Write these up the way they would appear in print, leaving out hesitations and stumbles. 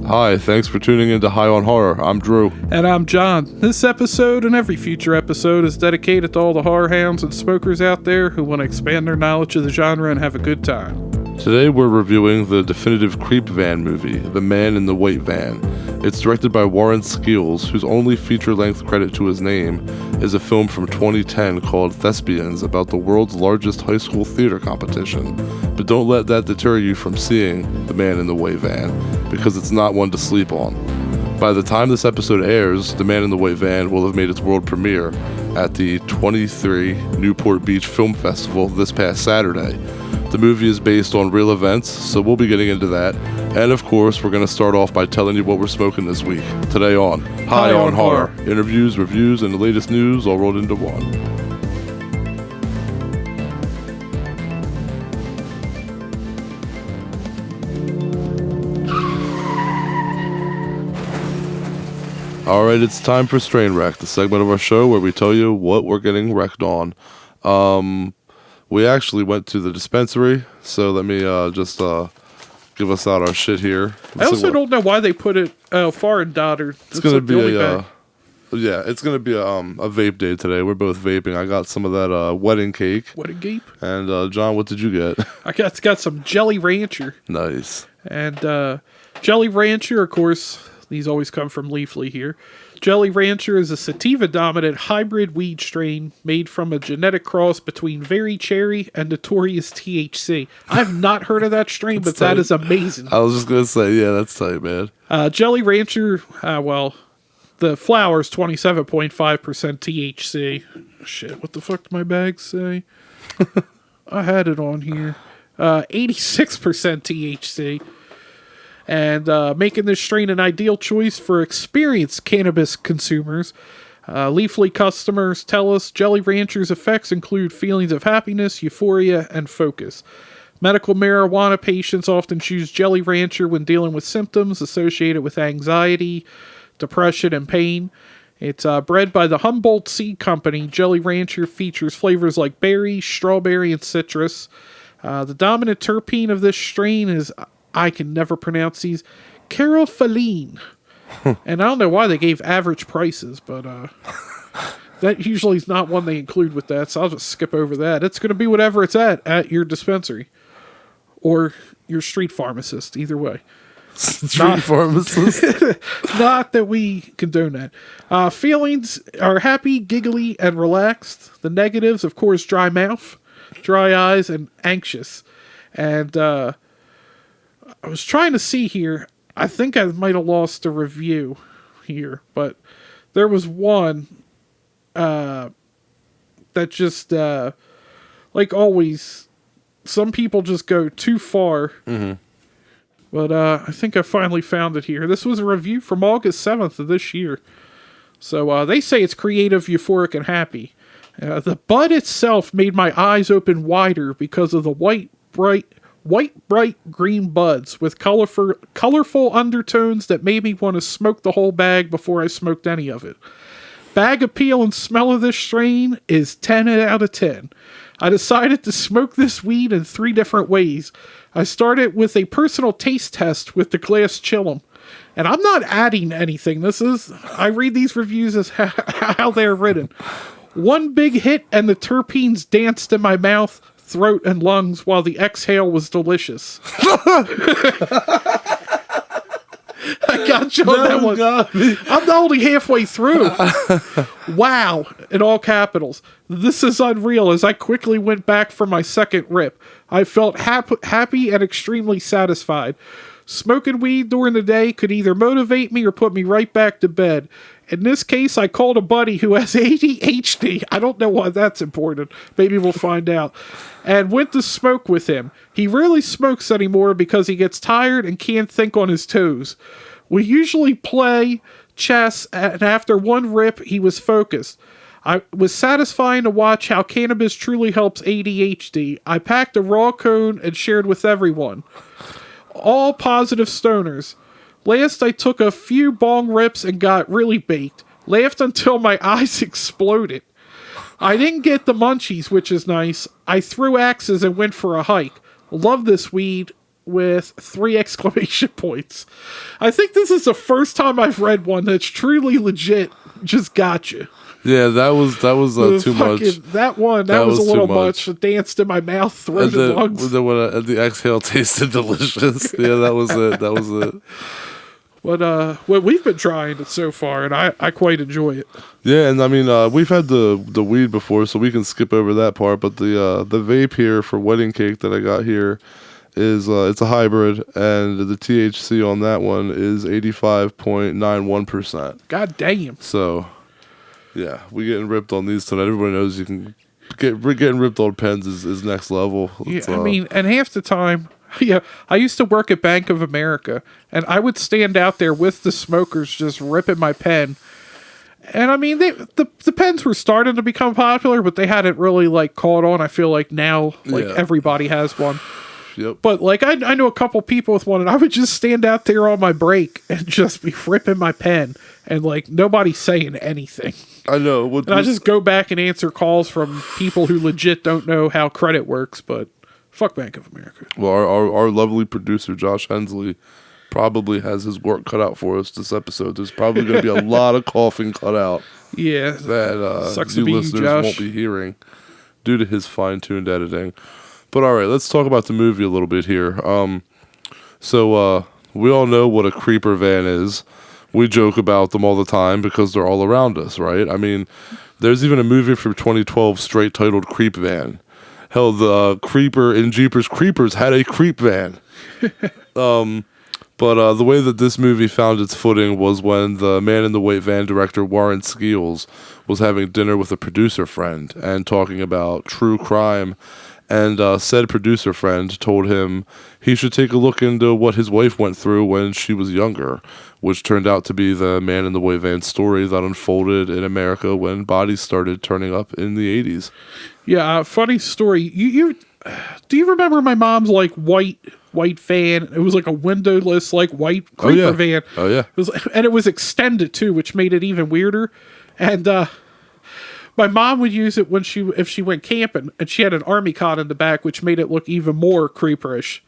Hi, thanks for tuning into High on Horror. I'm Drew. And I'm John. This episode and every future episode is dedicated to all the horror hounds and smokers out there who want to expand their knowledge of the genre and have a good time. Today we're reviewing the definitive creep van movie, The Man in the White Van. It's directed by Warren Skills, whose only feature-length credit to his name is a film from 2010 called Thespians about the world's largest high school theater competition. But don't let that deter you from seeing The Man in the White Van, because it's not one to sleep on. By the time this episode airs, The Man in the White Van will have made its world premiere at the 23 Newport Beach Film Festival this past Saturday. The movie is based on real events, so we'll be getting into that. And of course, we're going to start off by telling you what we're smoking this week. Today on High on Horror. Interviews, reviews, and the latest news all rolled into one. Alright, it's time for Strain Wreck, the segment of our show where we tell you what we're getting wrecked on. We actually went to the dispensary, so let me just give us out our shit here. I also don't know why they put it far and Doddard. It's going to be it's going to be a vape day today. We're both vaping. I got some of that wedding cake. Wedding cake? And John, what did you get? I got some Jelly Rancher. Nice. And Jelly Rancher, of course, these always come from Leafly here. Jelly Rancher is a sativa-dominant hybrid weed strain made from a genetic cross between Very Cherry and Notorious THC. I've not heard of that strain, but tight. That is amazing. I was just going to say, yeah, that's tight, man. Jelly Rancher, the flower is 27.5% THC. Shit, what the fuck did my bag say? I had it on here. 86% THC. And making this strain an ideal choice for experienced cannabis consumers. Leafly customers tell us Jelly Rancher's effects include feelings of happiness, euphoria, and focus. Medical marijuana patients often choose Jelly Rancher when dealing with symptoms associated with anxiety, depression, and pain. It's bred by the Humboldt Seed Company. Jelly Rancher features flavors like berry, strawberry, and citrus. The dominant terpene of this strain is... I can never pronounce these. Caryophyllene. And I don't know why they gave average prices, but that usually is not one they include with that, so I'll just skip over that. It's going to be whatever it's at your dispensary. Or your street pharmacist, either way. Pharmacist? Not that we condone that. Feelings are happy, giggly, and relaxed. The negatives, of course, dry mouth, dry eyes, and anxious. And, I was trying to see here. I think I might have lost a review here, but there was one that just, like always, some people just go too far. Mm-hmm. But I think I finally found it here. This was a review from August 7th of this year. So they say it's creative, euphoric, and happy. The bud itself made my eyes open wider because of the white, bright green buds with colorful undertones that made me want to smoke the whole bag before I smoked any of it. Bag appeal and smell of this strain is 10 out of 10. I decided to smoke this weed in 3 different ways. I started with a personal taste test with the glass chillum. And I'm not adding anything. I read these reviews as how they're written. One big hit and the terpenes danced in my mouth, throat, and lungs while the exhale was delicious. I got you on that one. God. I'm only halfway through. Wow, in all capitals. This is unreal as I quickly went back for my second rip. I felt happy and extremely satisfied. Smoking weed during the day could either motivate me or put me right back to bed. In this case, I called a buddy who has ADHD. I don't know why that's important. Maybe we'll find out. And went to smoke with him. He rarely smokes anymore because he gets tired and can't think on his toes. We usually play chess, and after one rip, he was focused. I was satisfying to watch how cannabis truly helps ADHD. I packed a raw cone and shared with everyone. All positive stoners. Last, I took a few bong rips and got really baked. Laughed until my eyes exploded. I didn't get the munchies, which is nice. I threw axes and went for a hike. Love this weed. with 3 exclamation points. I think this is the first time I've read one that's truly legit. Just got you. Yeah, that was too much. That was a little much. It danced in my mouth, throat, and lungs. Then when the exhale tasted delicious. Yeah, that was it. That was it. What we've been trying it so far, and I quite enjoy it. Yeah, and I mean, we've had the weed before, so we can skip over that part. But the vape here for wedding cake that I got here is it's a hybrid, and the THC on that one is 85.91%. God damn. So, yeah, we getting ripped on these tonight. Everybody knows you can getting ripped on pens is next level. Yeah, I mean, and half the time. Yeah, I used to work at Bank of America, and I would stand out there with the smokers just ripping my pen. And I mean, the pens were starting to become popular, but they hadn't really like caught on. I feel like now, everybody has one. Yep. But like I know a couple people with one, and I would just stand out there on my break and just be ripping my pen, and like nobody's saying anything. I know. I just go back and answer calls from people who legit don't know how credit works, but fuck Bank of America. Well, our lovely producer Josh Hensley probably has his work cut out for us this episode. There's probably going to be a lot of coughing cut out. Yeah, that sucks you to be listeners you, Josh. won't be hearing due to his fine-tuned editing. But all right, let's talk about the movie a little bit here. So we all know what a creeper van is. We joke about them all the time because they're all around us, right? I mean, there's even a movie from 2012 straight titled Creep Van. Hell, the creeper in Jeepers Creepers had a creep van. But the way that this movie found its footing was when the Man in the White Van director Warren Skeels was having dinner with a producer friend and talking about true crime. And said producer friend told him he should take a look into what his wife went through when she was younger, which turned out to be the Man in the White Van story that unfolded in America when bodies started turning up in the 80s. Yeah, funny story. You do you remember my mom's like white van? It was like a windowless like white creeper van. Oh yeah. And it was extended too, which made it even weirder. And my mom would use it if she went camping, and she had an army cot in the back, which made it look even more creeperish.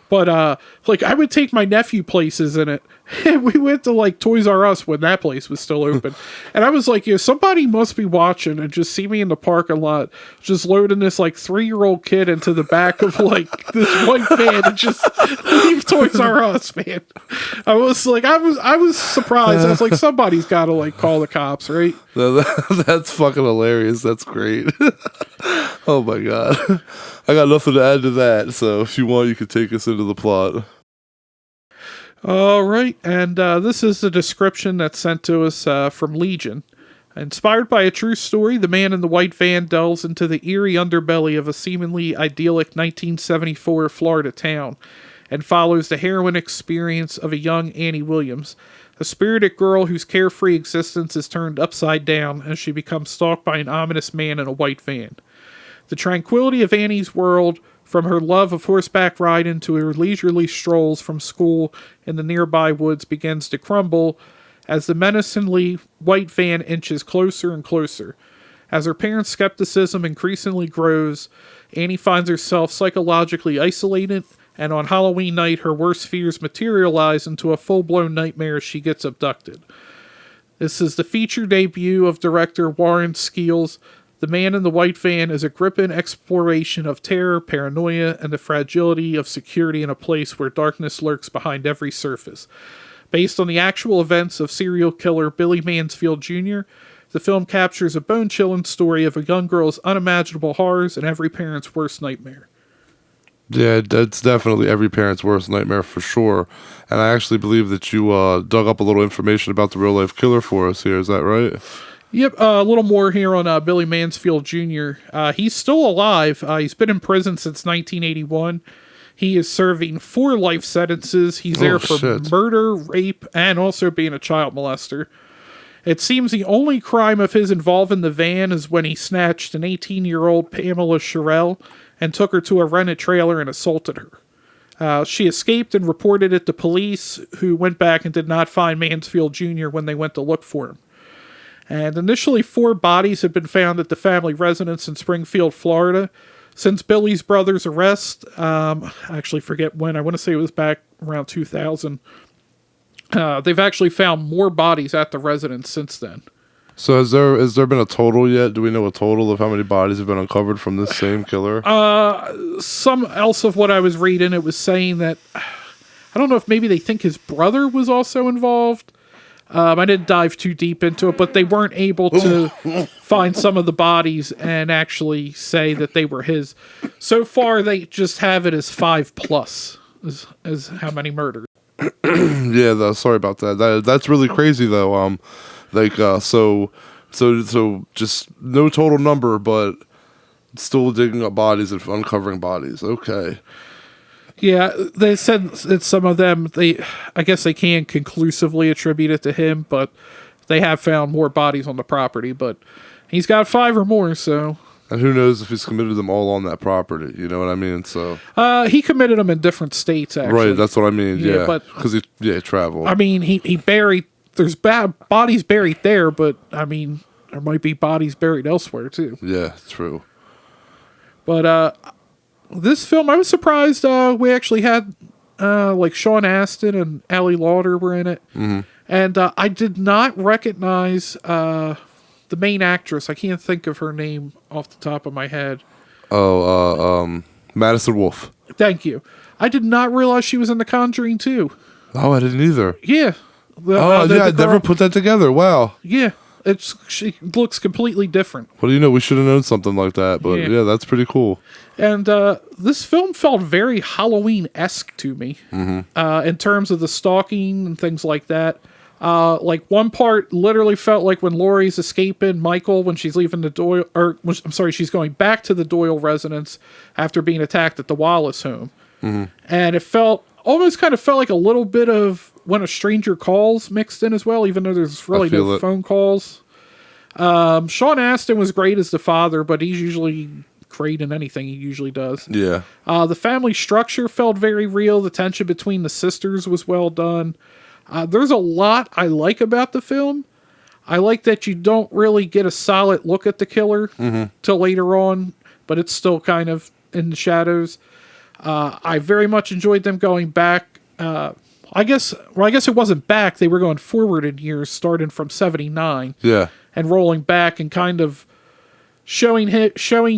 But like I would take my nephew places in it. And we went to like Toys R Us when that place was still open. And I was like, somebody must be watching and just see me in the parking lot just loading this like 3-year-old kid into the back of like this white van and just leave Toys R Us, man. I was surprised. I was like, somebody's got to like call the cops, right? That's fucking hilarious. That's great. Oh my God. I got nothing to add to that, so if you want, you could take us into the plot. All right, and this is the description that's sent to us from Legion. Inspired by a true story, the Man in the White Van delves into the eerie underbelly of a seemingly idyllic 1974 Florida town and follows the harrowing experience of a young Annie Williams, a spirited girl whose carefree existence is turned upside down as she becomes stalked by an ominous man in a white van. The tranquility of Annie's world, from her love of horseback riding to her leisurely strolls from school in the nearby woods, begins to crumble as the menacingly white van inches closer and closer. As her parents' skepticism increasingly grows, Annie finds herself psychologically isolated, and on Halloween night her worst fears materialize into a full-blown nightmare as she gets abducted. This is the feature debut of director Warren Skeels. The Man in the White Van is a gripping exploration of terror, paranoia, and the fragility of security in a place where darkness lurks behind every surface. Based on the actual events of serial killer Billy Mansfield Jr., the film captures a bone-chilling story of a young girl's unimaginable horrors and every parent's worst nightmare. Yeah, that's definitely every parent's worst nightmare for sure. And I actually believe that you dug up a little information about the real-life killer for us here. Is that right? Yep, a little more here on Billy Mansfield Jr. He's still alive. He's been in prison since 1981. He is serving 4 life sentences. He's there for murder, rape, and also being a child molester. It seems the only crime of his involving the van is when he snatched an 18-year-old Pamela Sherrill and took her to a rented trailer and assaulted her. She escaped and reported it to police, who went back and did not find Mansfield Jr. when they went to look for him. And initially 4 bodies had been found at the family residence in Springfield, Florida. since Billy's brother's arrest. I actually forget when. I want to say it was back around 2000. They've actually found more bodies at the residence since then. So has there been a total yet? Do we know a total of how many bodies have been uncovered from this same killer? Some else of what I was reading, it was saying that I don't know if maybe they think his brother was also involved. I didn't dive too deep into it, but they weren't able to find some of the bodies and actually say that they were his. So far, they just have it as 5+ is how many murders. Yeah, sorry about that. That's really crazy though. So just no total number, but still digging up bodies and uncovering bodies. Okay. Yeah, they said that some of them, I guess they can't conclusively attribute it to him, but they have found more bodies on the property. But he's got 5 or more, so. And who knows if he's committed them all on that property? You know what I mean? So. He committed them in different states, actually. Right, that's what I mean. Yeah, but because he traveled. I mean, he buried. There's bodies buried there, but I mean, there might be bodies buried elsewhere too. Yeah, true. But this film, I was surprised. We actually had like Sean Astin and Ali Lauder were in it, and I did not recognize the main actress. I can't think of her name off the top of my head. Madison Wolfe. Thank you. I did not realize she was in The Conjuring 2. Oh, I didn't either. Yeah. I never put that together. Wow. Yeah. She looks completely different. Well, we should have known something like that. But yeah that's pretty cool. And this film felt very Halloween-esque to me in terms of the stalking and things like that. Like one part literally felt like when Laurie's escaping Michael when she's leaving the Doyle, she's going back to the Doyle residence after being attacked at the Wallace home. And it almost kind of felt like a little bit of When a Stranger Calls mixed in as well, even though there's really no phone calls. Sean Astin was great as the father, but he's usually great in anything he usually does. Yeah. The family structure felt very real. The tension between the sisters was well done. There's a lot I like about the film. I like that you don't really get a solid look at the killer till later on, but it's still kind of in the shadows. I very much enjoyed them going back. I guess it wasn't back. They were going forward in years, starting from 79. Yeah. And rolling back and kind of showing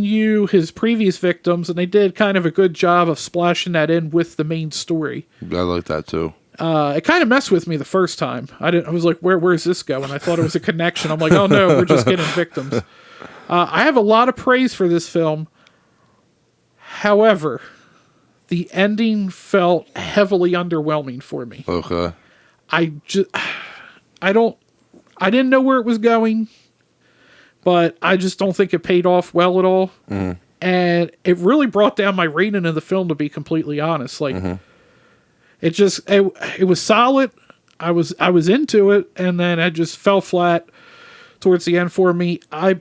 you his previous victims, and they did kind of a good job of splashing that in with the main story. I like that too. It kind of messed with me the first time. I was like, where's this going? I thought it was a connection. I'm like, oh no, we're just getting victims. I have a lot of praise for this film. However, the ending felt heavily underwhelming for me. Okay. I didn't know where it was going, but I just don't think it paid off well at all. And it really brought down my rating of the film, to be completely honest. Like, it was solid. I was into it, and then I just fell flat towards the end for me. I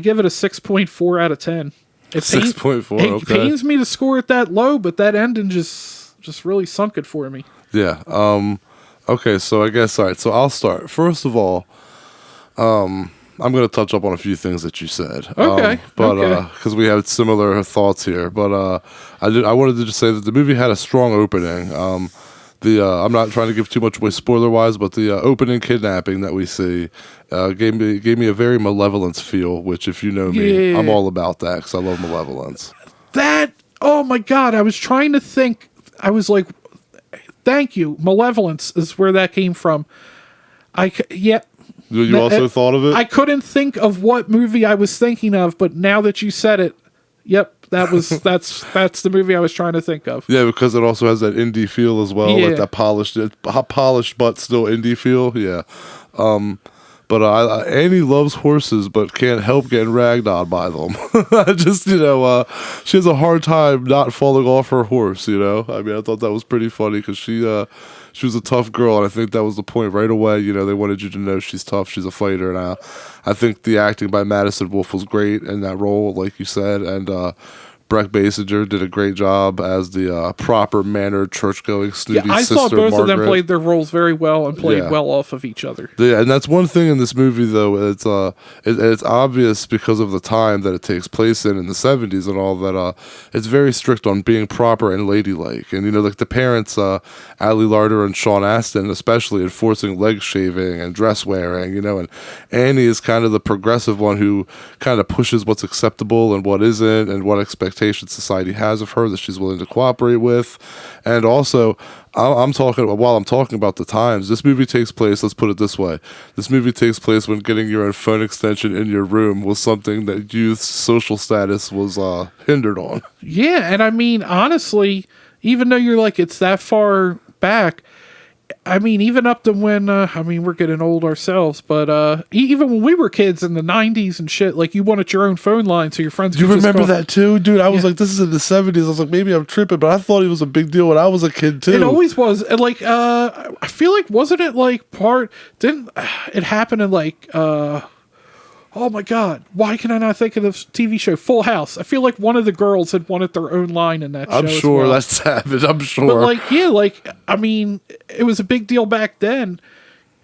give it a 6.4 out of 10. 6.4. It pains me to score it that low, but that ending just really sunk it for me. Yeah. Okay, so I guess, all right, so I'll start. First of all, I'm going to touch up on a few things that you said. Okay. Because we have similar thoughts here. But I wanted to just say that the movie had a strong opening. I'm not trying to give too much away spoiler-wise, but the opening kidnapping that we see gave me a very malevolence feel, which, if you know me, I'm all about that because I love malevolence. Oh my God, I was trying to think. I was like, thank you. Malevolence is where that came from. You also thought of it? I couldn't think of what movie I was thinking of, but now that you said it, yep, that's the movie I was trying to think of. Yeah, because it also has that indie feel as well, like that polished but still indie feel. Yeah. But Annie loves horses, but can't help getting ragged on by them. She has a hard time not falling off her horse. I mean, I thought that was pretty funny because she was a tough girl, and I think that was the point right away. They wanted you to know she's tough, she's a fighter, and I think the acting by Madison Wolfe was great in that role, like you said, and Breck Basinger did a great job as the proper mannered, church-going, snooty I sister thought both of them Margaret. played their roles very well and played Yeah. well off of each other. Yeah, and that's one thing in this movie, though. It's obvious because of the time that it takes place in the 70s and all that. It's very strict on being proper and ladylike, and like the parents, Ali Larter and Sean Astin, especially enforcing leg shaving and dress wearing. And Annie is kind of the progressive one who kind of pushes what's acceptable and what isn't, and what expectations society has of her that she's willing to cooperate with, and also. While I'm talking about the times, this movie takes place, let's put it this way. This movie takes place when getting your own phone extension in your room was something that youth's social status was hindered on. Yeah, and I mean, honestly, even though you're like, it's that far back, I mean, even up to when, we're getting old ourselves, but even when we were kids in the 90s and shit, like, you wanted your own phone line so your friends You could just remember call. that too? Dude, I was like, this is in the 70s. I was like, maybe I'm tripping, but I thought it was a big deal when I was a kid too. It always was. And, like, I feel like, wasn't it, like, didn't it happen in, like, oh my God, why can I not think of this TV show, Full House? I feel like one of the girls had wanted their own line in that show. I'm sure as well. that's happened. I'm sure. But like, yeah, like, I mean, it was a big deal back then.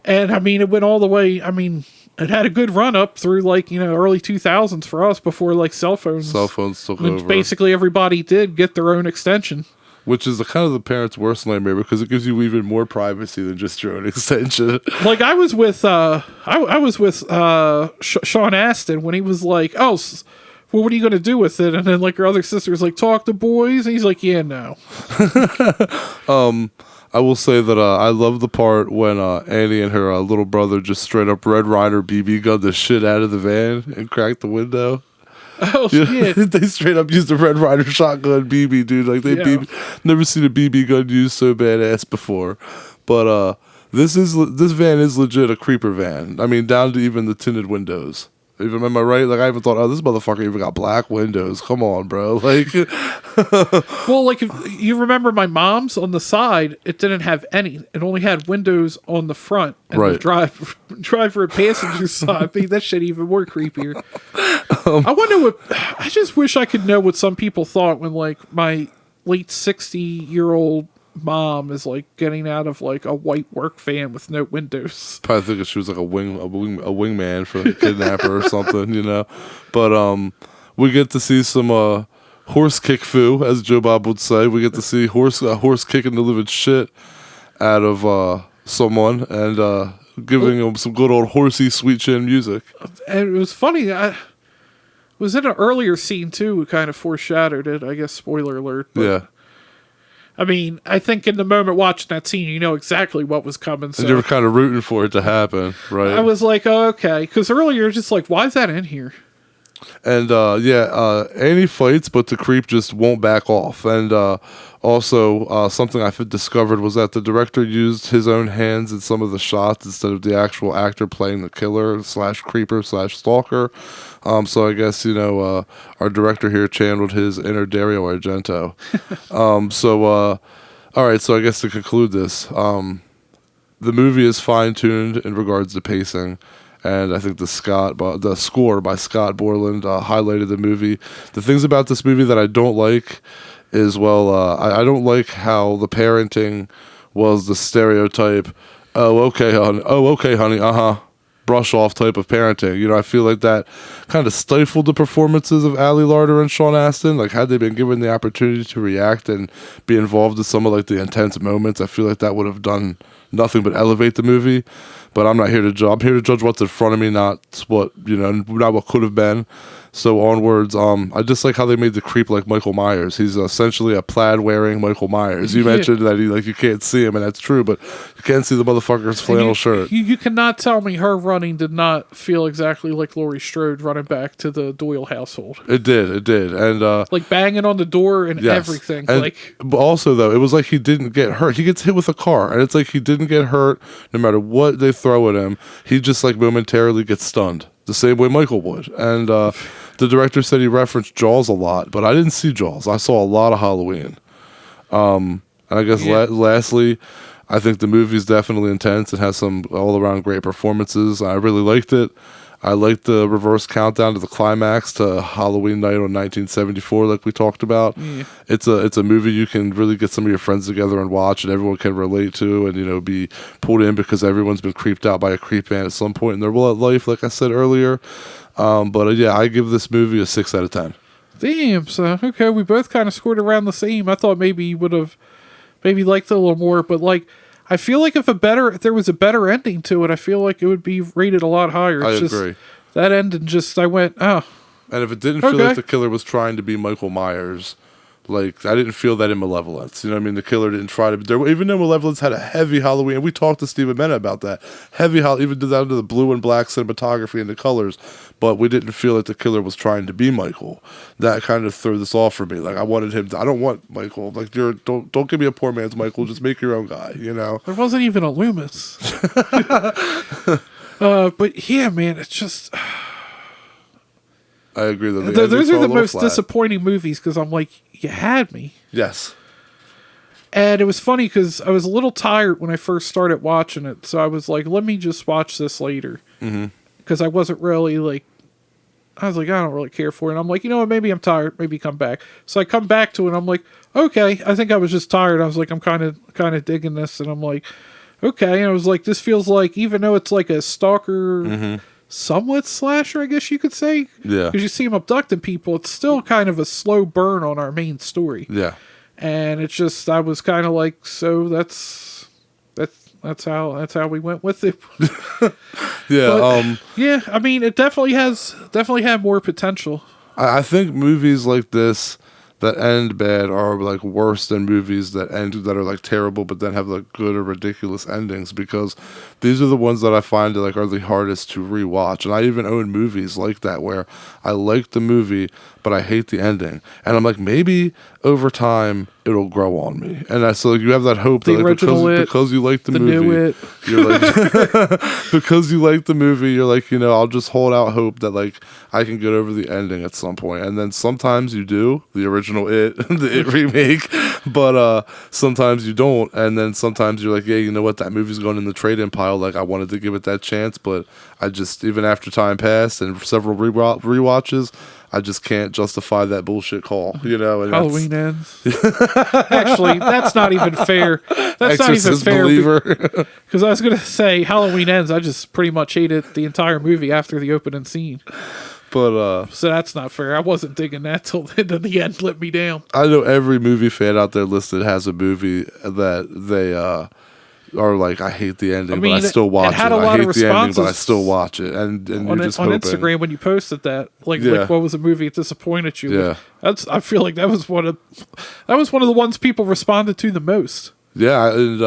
And I mean, it went all the way. I mean, it had a good run up through like, early 2000s for us before like cell phones. Cell phones took And over. basically everybody did get their own extension. Which is kind of the parents' worst nightmare because it gives you even more privacy than just your own extension. Like I was with, I was with Sean Astin when he was like, oh, well, what are you going to do with it? And then like your other sister's like, talk to boys. And he's like, yeah, no. I will say that I love the part when Annie and her little brother just straight up Red Ryder BB gunned the shit out of the van and cracked the window. Oh, shit. They straight up used the Red Ryder shotgun BB, dude. Like never seen a BB gun used so badass before. But this van is legit a creeper van. I mean, down to even the tinted windows. Even am I right? Like I even thought, oh, this motherfucker even got black windows. Come on, bro. Like, well, like if you remember my mom's on the side, it didn't have any. It only had windows on the front and Right. the driver and passenger side. I think that shit even more creepier. I wonder I just wish I could know what some people thought when like my late 60-year-old mom is like getting out of like a white work van with no windows. probably thinking she was like a wingman for the kidnapper or something, But we get to see some horse kick foo, as Joe Bob would say. We get to see horse kicking the living shit out of someone and giving them some good old horsey sweet chin music. And it was funny. I was in an earlier scene too. Who kind of foreshadowed it. I guess spoiler alert. But, Yeah. I mean, I think in the moment watching that scene, you know exactly what was coming. So And you were kind of rooting for it to happen, right? I was like, oh, okay. Because earlier, just like, why is that in here? And Annie fights, but the creep just won't back off. And also, something I discovered was that the director used his own hands in some of the shots instead of the actual actor playing the killer / creeper / stalker. So I guess our director here channeled his inner Dario Argento. All right. So I guess to conclude this, the movie is fine tuned in regards to pacing. And I think the score by Scott Borland highlighted the movie. The things about this movie that I don't like is, I don't like how the parenting was the stereotype, oh, okay, honey, brush off type of parenting. I feel like that kind of stifled the performances of Ali Larter and Sean Astin. Like, had they been given the opportunity to react and be involved in some of like the intense moments, I feel like that would have done nothing but elevate the movie. But I'm not here to judge. I'm here to judge what's in front of me, not what not what could have been. So onwards, I just like how they made the creep like Michael Myers. He's essentially a plaid-wearing Michael Myers. You mentioned that you can't see him, and that's true, but you can't see the motherfucker's flannel shirt. You cannot tell me her running did not feel exactly like Laurie Strode running back to the Doyle household. It did, and like banging on the door and everything. And, but also though, it was like he didn't get hurt. He gets hit with a car, and it's like he didn't get hurt no matter what they throw at him. He just like momentarily gets stunned, the same way Michael would, and. The director said he referenced Jaws a lot, but I didn't see Jaws. I saw a lot of Halloween. And I guess lastly, I think the movie is definitely intense. It has some all-around great performances. I really liked it. I like the reverse countdown to the climax to Halloween Night on 1974, like we talked about. Yeah. It's a movie you can really get some of your friends together and watch, and everyone can relate to, and be pulled in because everyone's been creeped out by a creep van at some point in their life, like I said earlier. But yeah, I give this movie a 6 out of 10. Damn. So okay, we both kind of scored around the same. I thought maybe you would have maybe liked it a little more, but like. I feel like if there was a better ending to it, I feel like it would be rated a lot higher. I agree. That ending I went, oh. And if it didn't feel like the killer was trying to be Michael Myers, like, I didn't feel that in Malevolence. You know what I mean? The killer didn't try to be there. Even though Malevolence had a heavy Halloween, and we talked to Stephen Mena about that. Heavy Halloween, even down to the blue and black cinematography and the colors, but we didn't feel like the killer was trying to be Michael. That kind of threw this off for me. Like, I wanted him to, I don't want Michael. Like, don't give me a poor man's Michael, just make your own guy, There wasn't even a Loomis. But yeah, man, it's just... I agree. Those are the most disappointing movies because I'm like, you had me. Yes. And it was funny because I was a little tired when I first started watching it. So I was like, let me just watch this later. Because I wasn't really like, I was like, I don't really care for it. And I'm like, you know what, maybe I'm tired. Maybe come back. So I come back to it and I'm like, okay, I think I was just tired. I was like, I'm kind of digging this. And I'm like, okay. And I was like, this feels like, even though it's like a stalker... somewhat slasher, I guess you could say. Yeah. Because you see him abducting people, it's still kind of a slow burn on our main story. Yeah. And it's just, I was kind of like, so that's how we went with it. Yeah. But, yeah. I mean, it definitely had more potential. I think movies like this that end bad are like worse than movies that end that are like terrible but then have like good or ridiculous endings, because these are the ones that I find like are the hardest to rewatch. And I even own movies like that where I like the movie but I hate the ending, and I'm like, maybe over time it'll grow on me. And I so like, you have that hope that like, because you like the movie, you're like because you like the movie, you're like, I'll just hold out hope that like I can get over the ending at some point. And then sometimes you do, the original It, the It remake, but sometimes you don't. And then sometimes you're like, yeah, you know what, that movie's going in the trade-in pile. Like, I wanted to give it that chance, but I just, even after time passed and several rewatches, I just can't justify that bullshit call, And Halloween Ends. Actually, that's not even fair. That's Exorcist not even believer. Because I was going to say Halloween Ends, I just pretty much hated the entire movie after the opening scene. But so that's not fair. I wasn't digging that till the end let me down. I know every movie fan out there listed has a movie that they are like, I hate the ending, but I still watch it. I hate the ending, but I still watch it. And you're just hoping. On Instagram, when you posted that, like what was a movie that disappointed you? Yeah, I feel like that was one of the ones people responded to the most. Yeah, and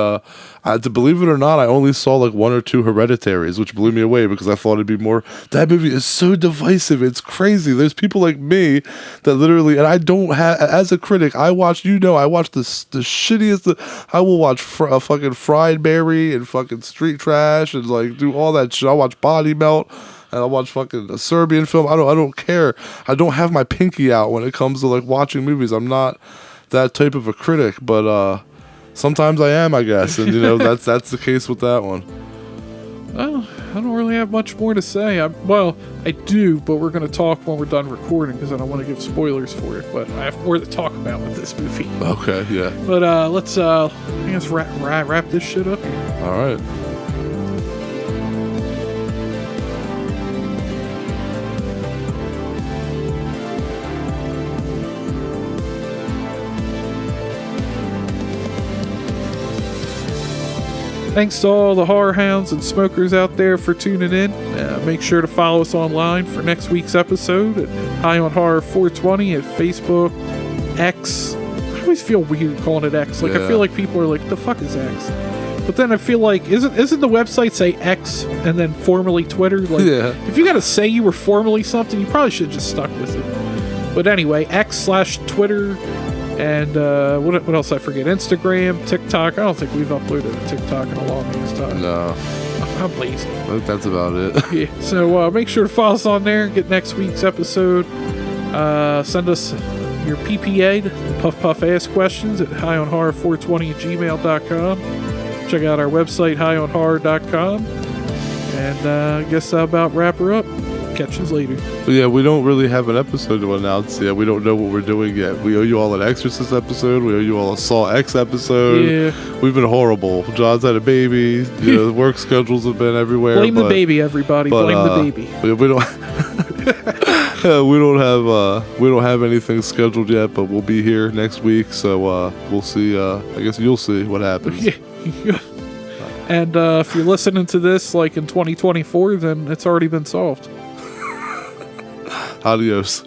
to believe it or not, I only saw like 1 or 2 Hereditaries, which blew me away because I thought it'd be more. That movie is so divisive; it's crazy. There's people like me that literally, and I don't have. As a critic, I watch. I watch the shittiest. I will watch fucking Fried Berry and fucking Street Trash and like do all that shit. I watch Body Melt. And I watch fucking a Serbian film. I don't care. I don't have my pinky out when it comes to like watching movies. I'm not that type of a critic, but sometimes I am, I guess, and that's the case with that one. Well, I don't really have much more to say. I do, but we're going to talk when we're done recording because I don't want to give spoilers for it. But I have more to talk about with this movie. Okay, yeah. But let's wrap this shit up here. All right. Thanks to all the horror hounds and smokers out there for tuning in. Make sure to follow us online for next week's episode at High on Horror 420 at Facebook, X. I always feel weird calling it X. Like, I feel like people are like, the fuck is X? But then I feel like, isn't the website say X and then formerly Twitter? Like, if you gotta say you were formerly something, you probably should have just stuck with it. But anyway, X/Twitter. And what else I forget? Instagram, TikTok. I don't think we've uploaded a TikTok in a long time. No. I'm lazy. I think that's about it. Yeah. So make sure to follow us on there and get next week's episode. Send us your PPA, the Puff Puff Ask questions, at highonhorror420@gmail.com. Check out our website, highonhorror.com. And I guess I'll about wrap her up. catch you later. But yeah, we don't really have an episode to announce yet. We don't know what we're doing yet. We owe you all an Exorcist episode. We owe you all a Saw X episode. Yeah. We've been horrible. John's had a baby. You know, work schedules have been everywhere. Blame the baby, everybody. Blame the baby. We don't. We don't have anything scheduled yet, but we'll be here next week. So we'll see. I guess you'll see what happens. Yeah. And if you're listening to this like in 2024, then it's already been solved. Adios.